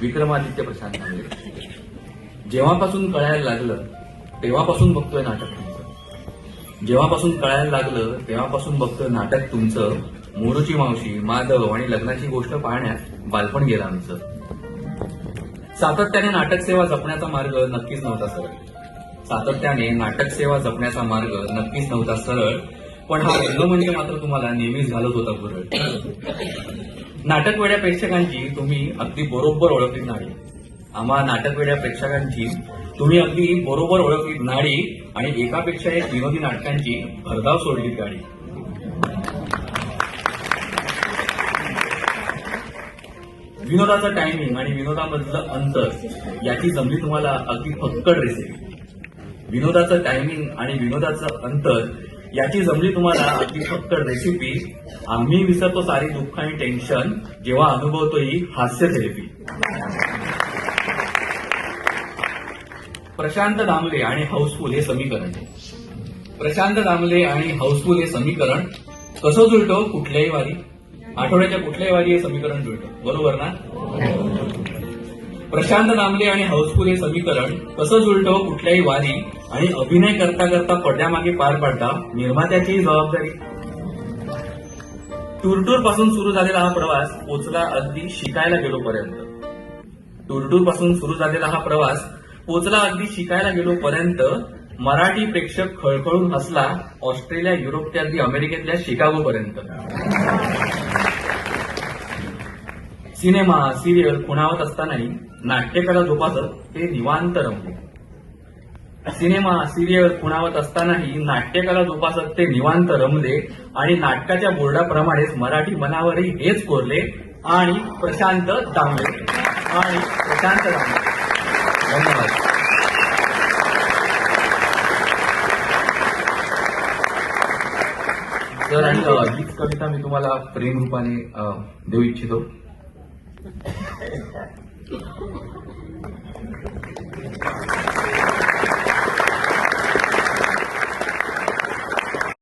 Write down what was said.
विक्रमादित्य प्रशांत दामले. जेव्हापासून कळायला लागलं तेव्हापासून बघतोय नाटक तुमचं. जेव्हापासून कळायला लागलं तेव्हापासून बघतोय नाटक तुमचं. मोरूची मावशी, माधव आणि लग्नाची गोष्ट पाहण्यात बालपण गेलं आमचं. सातत्याने नाटक सेवा जपण्याचा मार्ग नक्कीच नव्हता सरळ. सातत्याने नाटक सेवा जपण्याचा मार्ग नक्कीच नव्हता सरळ. पण हा रंगमंच मात्र तुम्हाला नेहमीच घालत होता भुरळ. नाटक वेड्या प्रेक्षकांची तुम्ही अगदी बरोबर ओळखलीत नाडी. आम्हा नाटक वेड्या प्रेक्षकांची तुम्ही अगदी बरोबर ओळखलीत नाडी आणि एकापेक्षा एक विनोदी नाटकांची भरधाव सोडलीत गाडी. विनोदाचं टायमिंग आणि विनोदामधलं अंतर याची जमली तुम्हाला अगदी फक्कड रेसिपी. विनोदाचं टायमिंग आणि विनोदाचं अंतर याची जमली तुम्हाला अगदी फक्कड रेसिपी. आम्ही विसरतो सारी दुःख आणि टेन्शन जेव्हा अनुभवतो ही हास्य थेरपी. प्रशांत दामले आणि हाऊसफुल हे समीकरण. प्रशांत दामले आणि हाऊसफुल हे समीकरण कसं जुळतं कुठल्याही वारी. आठवड्याच्या कुठल्याही वारी हे समीकरण जुळतं, बरोबर ना. प्रशांत दामले आणि हाऊसफुल हे समीकरण कसं जुळतं कुठल्याही वारी. आणि अभिनय करता करता पडद्यामागे पार पाडता निर्मात्याचीही जबाबदारी. टूरटूर पासून सुरू झालेला हा प्रवास पोचला अगदी शिकायला गेलोपर्यंत. टूरटूर पासून सुरू झालेला हा प्रवास पोचला अगदी शिकायला गेलोपर्यंत. मराठी प्रेक्षक खळखळून हसला ऑस्ट्रेलिया, युरोप ते अगदी अमेरिकेतल्या शिकागोपर्यंत. सिनेमा सिरियल खुणावत असतानाही नाट्यकला जोपासत ते निवांत रमले. सिनेमा सिरियल खुणावत असतानाही नाट्यकला जोपासत ते निवांत रमले. आणि नाटकाच्या बोर्डाप्रमाणेच मराठी मनावरही हेच कोरले. आणि प्रशांत दामले. धन्यवाद. तर आणि हीच कविता मी तुम्हाला प्रेम रूपाने देऊ इच्छितो.